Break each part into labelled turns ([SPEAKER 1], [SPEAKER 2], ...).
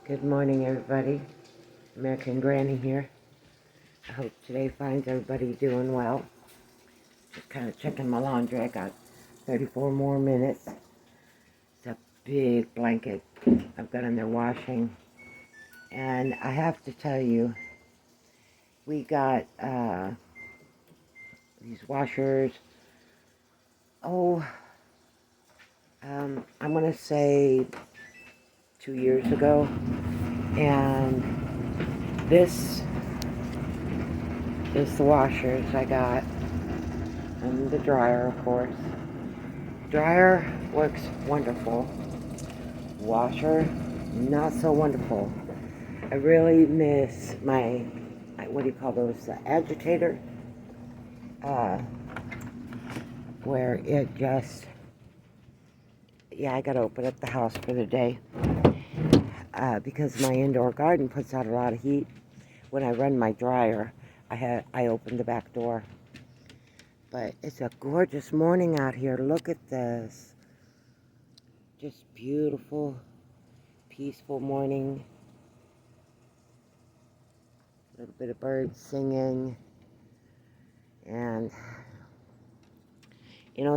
[SPEAKER 1] Good morning, everybody. American Granny here. I hope today finds everybody doing well. Just kind of checking my laundry. I got 34 more minutes. It's a big blanket I've got in there washing. And I have to tell you, we got these washers, I'm going to say 2 years ago. And this is the washers I got. And the dryer, of course. Dryer works wonderful. Washer, not so wonderful. I really miss my, what do you call those, agitator? Where it just, I gotta open up the house for the day. Because my indoor garden puts out a lot of heat. When I run my dryer, I open the back door. But it's a gorgeous morning out here. Look at this. Just beautiful, peaceful morning. A little bit of birds singing. And,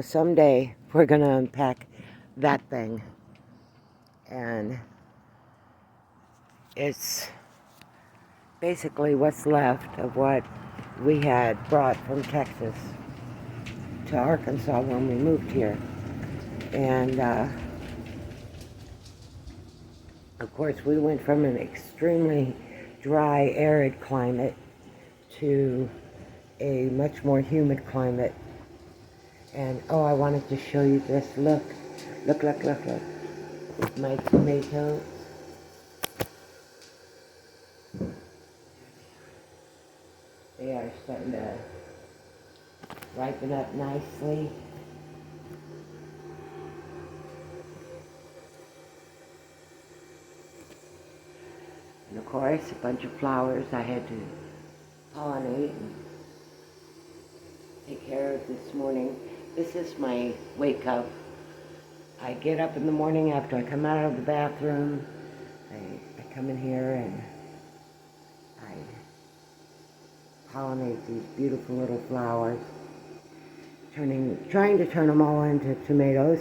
[SPEAKER 1] someday we're going to unpack that thing. And it's basically what's left of what we had brought from Texas to Arkansas when we moved here. And, of course, we went from an extremely dry, arid climate to a much more humid climate. And, I wanted to show you this. Look. My tomatoes. They are starting to ripen up nicely. And of course, a bunch of flowers I had to pollinate and take care of this morning. This is my wake up. I get up in the morning after I come out of the bathroom. I come in here and I pollinate these beautiful little flowers, trying to turn them all into tomatoes.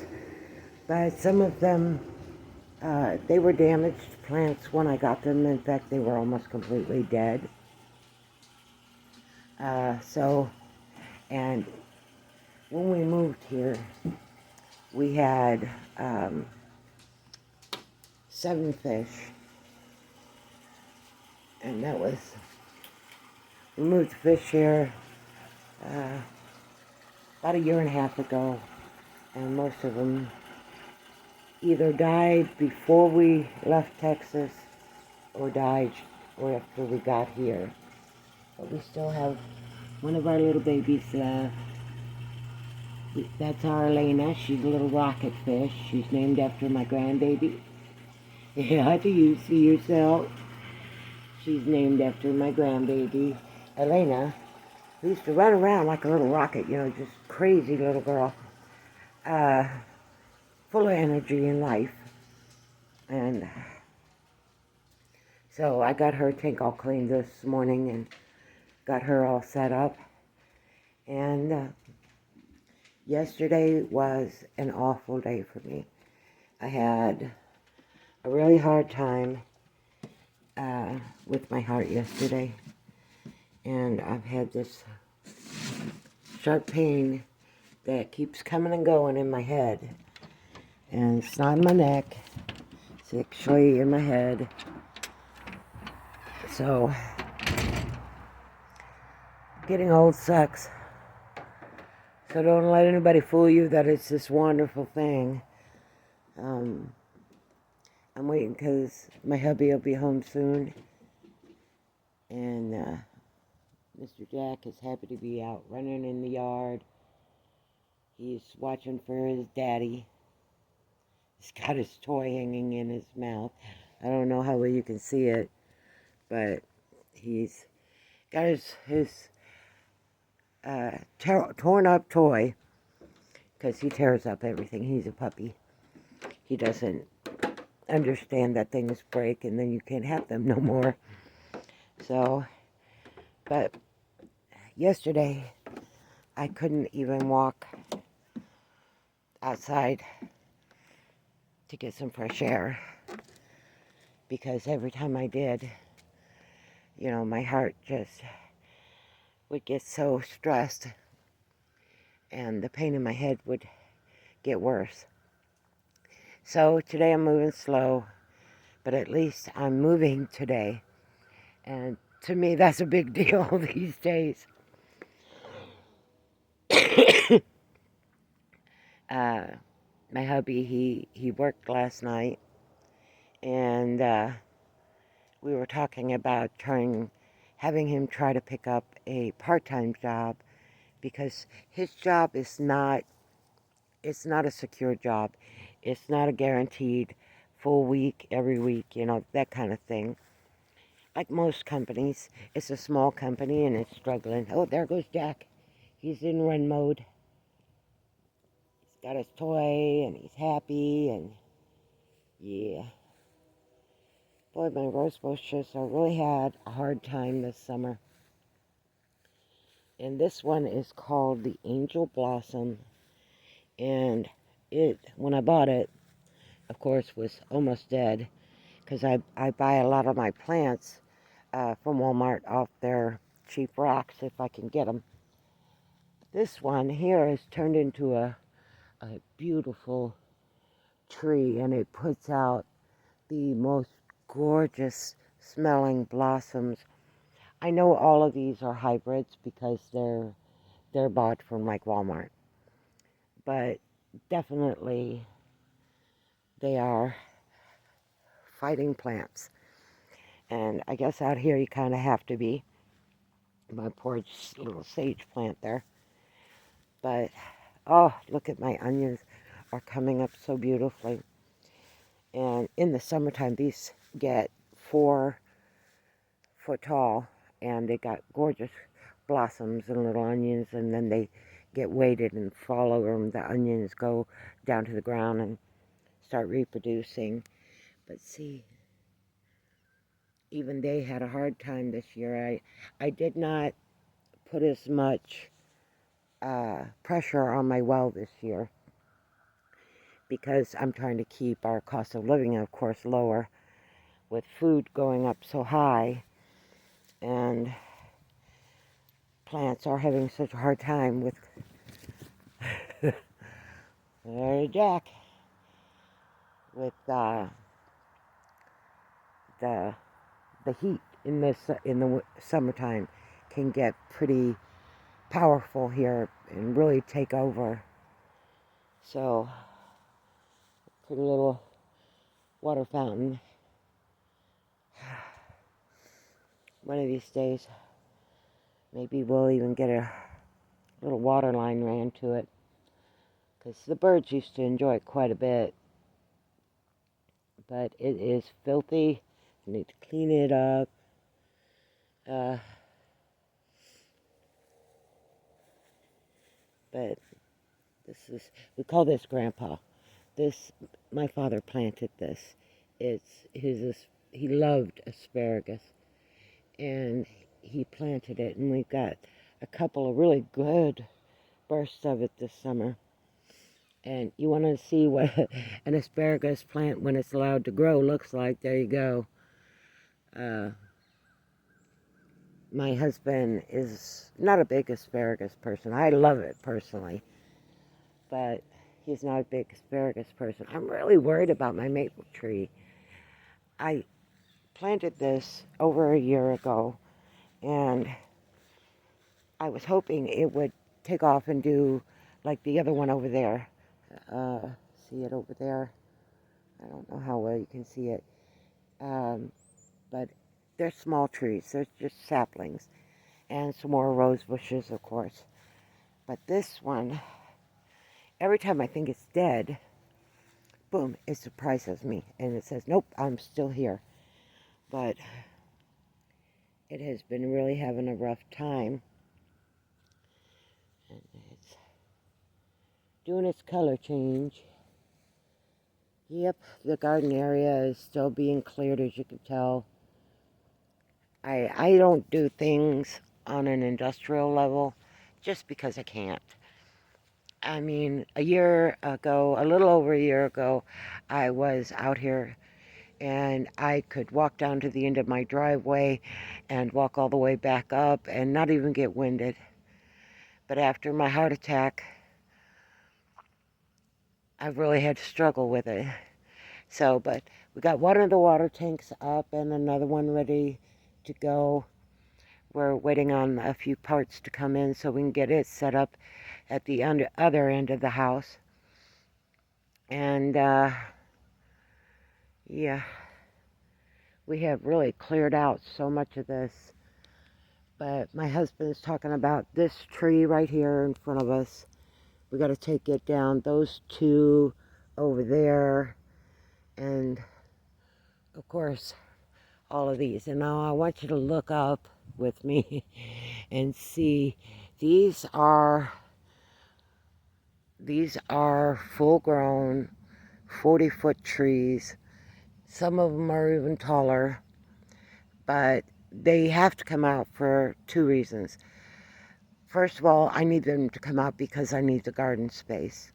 [SPEAKER 1] But some of them, they were damaged plants when I got them. In fact, they were almost completely dead. And when we moved here, we had 7 fish. And we moved the fish here about a year and a half ago. And most of them either died before we left Texas or died or after we got here. But we still have one of our little babies left. That's our Elena. She's a little rocket fish. She's named after my grandbaby. Yeah, do you see yourself? She's named after my grandbaby, Elena, who used to run around like a little rocket, just crazy little girl. Full of energy and life. And so I got her tank all cleaned this morning and got her all set up. And yesterday was an awful day for me. I had a really hard time with my heart yesterday. And I've had this sharp pain that keeps coming and going in my head. And it's not in my neck. It's actually in my head. So, getting old sucks. So don't let anybody fool you that it's this wonderful thing. I'm waiting because my hubby will be home soon. And Mr. Jack is happy to be out running in the yard. He's watching for his daddy. He's got his toy hanging in his mouth. I don't know how well you can see it, but he's got his torn up toy, because he tears up everything. He's a puppy. He doesn't understand that things break and then you can't have them no more. So, but yesterday I couldn't even walk outside to get some fresh air because every time I did, my heart just would get so stressed and the pain in my head would get worse. So today I'm moving slow, but at least I'm moving today. And to me, that's a big deal these days. My hubby, he worked last night, and we were talking about having him try to pick up a part-time job because his job it's not a secure job. It's not a guaranteed full week, every week, that kind of thing. Like most companies, it's a small company and it's struggling. Oh, there goes Jack. He's in run mode. He's got his toy and he's happy and yeah. Boy, my rose bushes have really had a hard time this summer. And this one is called the Angel Blossom. And when I bought it, of course, was almost dead. Because I buy a lot of my plants from Walmart off their cheap racks if I can get them. This one here has turned into a beautiful tree, and it puts out the most gorgeous smelling blossoms. I know all of these are hybrids because they're bought from like Walmart, but definitely they are fighting plants. And I guess out here you kind of have to be. My poor little sage plant there. But oh, look at my onions are coming up so beautifully. And in the summertime, these get 4 foot tall, and they got gorgeous blossoms and little onions, and then they get weighted and fall over, and the onions go down to the ground and start reproducing. But see, even they had a hard time this year. I did not put as much pressure on my well this year because I'm trying to keep our cost of living, of course, lower with food going up so high, and plants are having such a hard time with there, Jack, with the heat in the summertime can get pretty powerful here and really take over. So, pretty little water fountain. One of these days, maybe we'll even get a little water line ran to it, because the birds used to enjoy it quite a bit. But it is filthy. I need to clean it up. But we call this Grandpa. My father planted this. He loved asparagus, and he planted it, and we've got a couple of really good bursts of it this summer. And you want to see what an asparagus plant, when it's allowed to grow, looks like. There you go. My husband is not a big asparagus person. I love it personally, but he's not a big asparagus person. I'm really worried about my maple tree. I planted this over a year ago, and I was hoping it would take off and do like the other one over there. See it over there? I don't know how well you can see it. But they're small trees. They're just saplings. And some more rose bushes, of course. But this one, every time I think it's dead, boom, it surprises me. And it says, nope, I'm still here. But it has been really having a rough time. And it's doing its color change. Yep, the garden area is still being cleared, as you can tell. I don't do things on an industrial level just because I can't. I mean, a year ago, a little over a year ago, I was out here and I could walk down to the end of my driveway and walk all the way back up and not even get winded. But after my heart attack, I've really had to struggle with it. So, but we got one of the water tanks up and another one ready to go. We're waiting on a few parts to come in so we can get it set up at the other end of the house. And yeah, we have really cleared out so much of this. But my husband is talking about this tree right here in front of us. We got to take it down. Those two over there. And of course, all of these. And now I want you to look up with me and see these are full grown 40-foot trees. Some of them are even taller, but they have to come out for two reasons. First of all, I need them to come out because I need the garden space.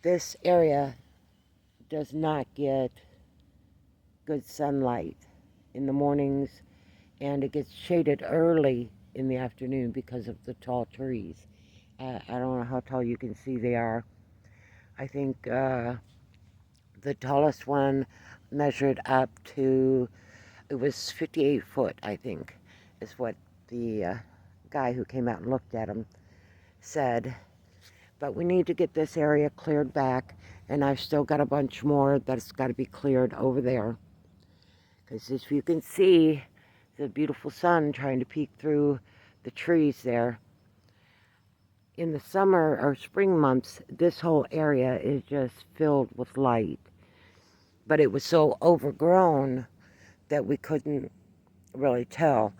[SPEAKER 1] This area does not get good sunlight in the mornings, and it gets shaded early in the afternoon because of the tall trees. I don't know how tall you can see they are. I think the tallest one measured up to, it was 58 foot, I think, is what the guy who came out and looked at them said. But we need to get this area cleared back, and I've still got a bunch more that's got to be cleared over there. Because as you can see, the beautiful sun trying to peek through the trees there. In the summer or spring months, this whole area is just filled with light. But it was so overgrown that we couldn't really tell.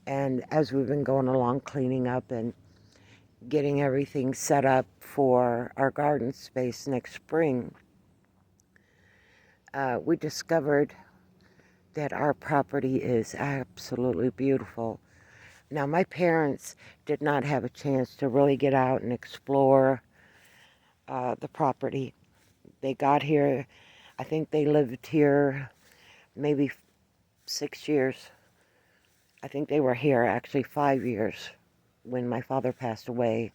[SPEAKER 1] And as we've been going along cleaning up and getting everything set up for our garden space next spring, we discovered that our property is absolutely beautiful. Now, my parents did not have a chance to really get out and explore the property. They got here, I think they lived here maybe 6 years. I think they were here actually 5 years when my father passed away.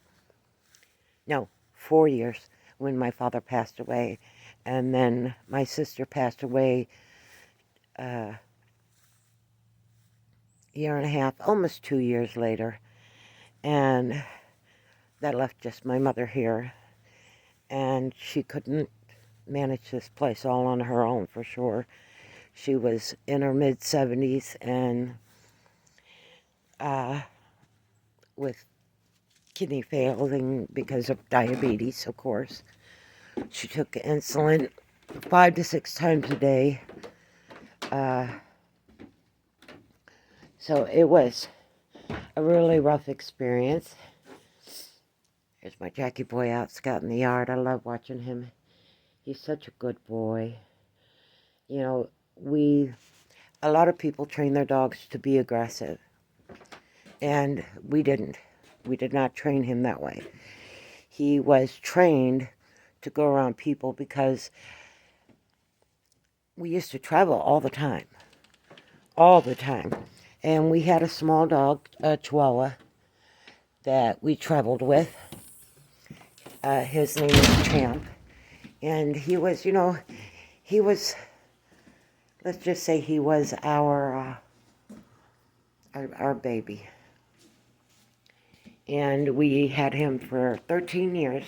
[SPEAKER 1] No, 4 years when my father passed away. And then my sister passed away a year and a half, almost 2 years later. And that left just my mother here. And she couldn't manage this place all on her own, for sure. She was in her mid-70s and with kidney failing because of diabetes, of course. She took insulin 5 to 6 times a day. So it was a really rough experience. There's my Jackie boy out scouting the yard. I love watching him. He's such a good boy. You know, a lot of people train their dogs to be aggressive. And we didn't. We did not train him that way. He was trained to go around people because we used to travel all the time. All the time. And we had a small dog, a Chihuahua, that we traveled with. His name was Champ. And he was, let's just say he was our baby. And we had him for 13 years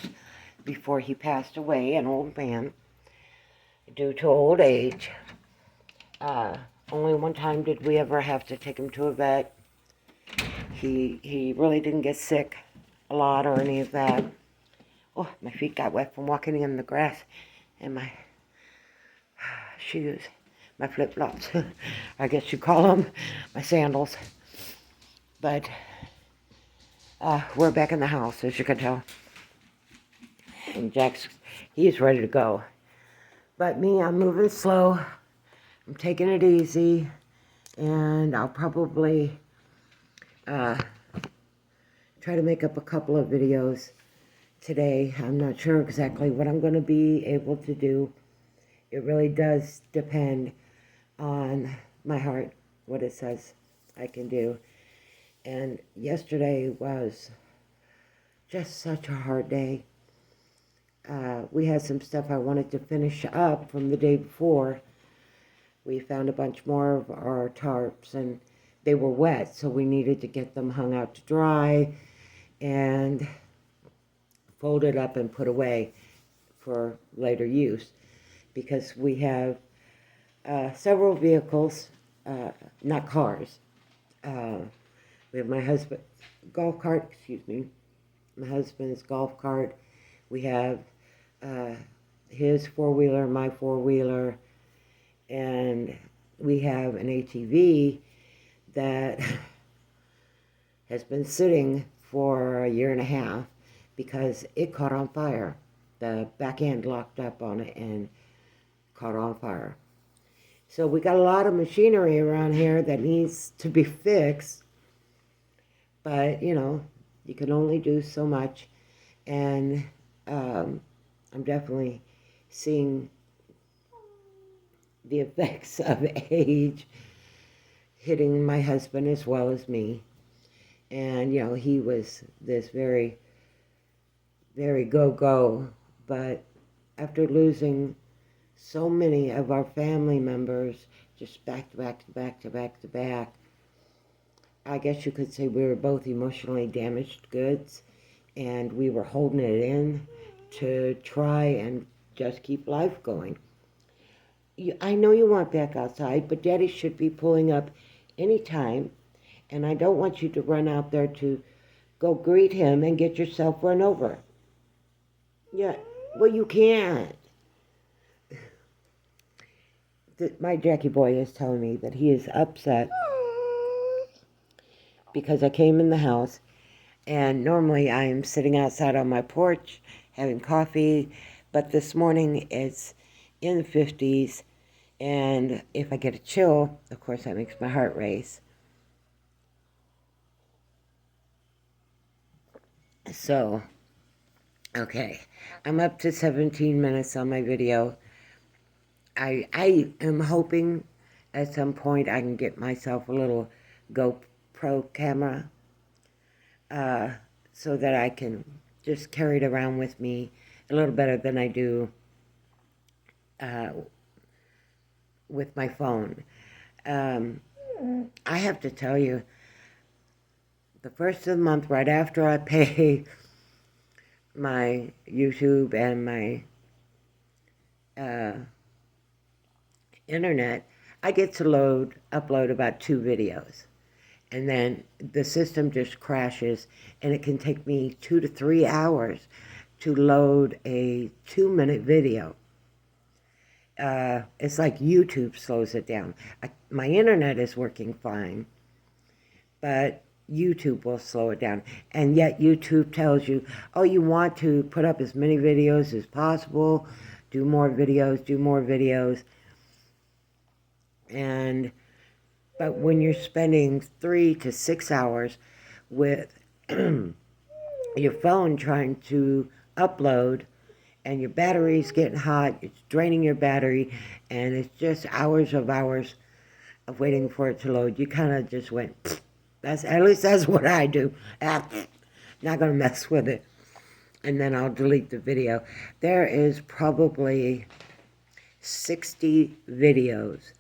[SPEAKER 1] before he passed away, an old man, due to old age. Only one time did we ever have to take him to a vet. He really didn't get sick a lot or any of that. Oh, my feet got wet from walking in the grass, and my shoes, my flip-flops, I guess you call them, my sandals. But we're back in the house, as you can tell. And he's ready to go. But me, I'm moving slow. I'm taking it easy. And I'll probably try to make up a couple of videos today. I'm not sure exactly what I'm going to be able to do. It really does depend on my heart, what it says I can do. And yesterday was just such a hard day. We had some stuff I wanted to finish up from the day before. We found a bunch more of our tarps, and they were wet, so we needed to get them hung out to dry and folded up and put away for later use, because we have several vehicles, not cars. We have my husband's golf cart, my husband's golf cart. We have his four-wheeler, my four-wheeler, and we have an ATV that has been sitting for a year and a half because it caught on fire. The back end locked up on it and caught on fire. So we got a lot of machinery around here that needs to be fixed, but you know, you can only do so much. And I'm definitely seeing the effects of age hitting my husband as well as me. And you know, he was this very, very go-go, but after losing so many of our family members just back to back to back to back to back, I guess you could say we were both emotionally damaged goods, and we were holding it in to try and just keep life going. I know you want back outside, but Daddy should be pulling up any time, and I don't want you to run out there to go greet him and get yourself run over. Yeah, well, you can't. My Jackie boy is telling me that he is upset because I came in the house, and normally I am sitting outside on my porch having coffee, but this morning it's in the 50s, and if I get a chill, of course that makes my heart race. So, okay, I'm up to 17 minutes on my video. I am hoping at some point I can get myself a little GoPro camera so that I can just carry it around with me a little better than I do with my phone. I have to tell you, the first of the month, right after I pay my YouTube and my internet, I get to upload about 2 videos. And then the system just crashes, and it can take me 2 to 3 hours to load a 2-minute video. It's like YouTube slows it down. My internet is working fine, but YouTube will slow it down. And yet YouTube tells you, oh, you want to put up as many videos as possible, do more videos, do more videos. But when you're spending 3 to 6 hours with your phone trying to upload, and your battery's getting hot, it's draining your battery, and it's just hours of waiting for it to load, you kind of just went, at least that's what I do. Not going to mess with it. And then I'll delete the video. There is probably 60 videos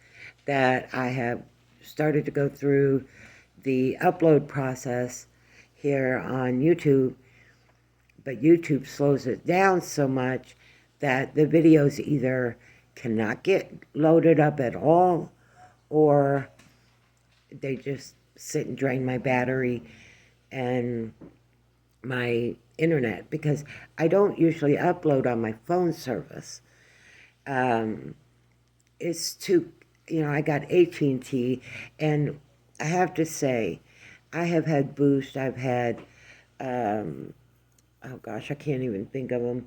[SPEAKER 1] that I have started to go through the upload process here on YouTube, but YouTube slows it down so much that the videos either cannot get loaded up at all, or they just sit and drain my battery and my internet, because I don't usually upload on my phone service. It's too, I got AT&T, and I have to say, I have had Boost, I've had, oh gosh, I can't even think of them.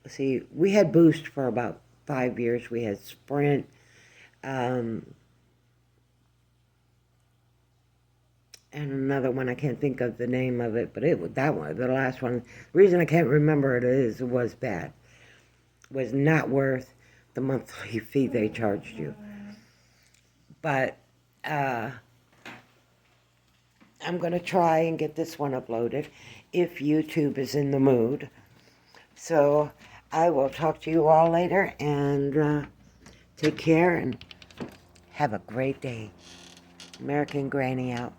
[SPEAKER 1] Let's see, we had Boost for about 5 years. We had Sprint. And another one, I can't think of the name of it, but it was that one, the last one. The reason I can't remember it was bad. It was not worth the monthly fee they charged you. But I'm going to try and get this one uploaded if YouTube is in the mood. So I will talk to you all later, and take care and have a great day. American Granny out.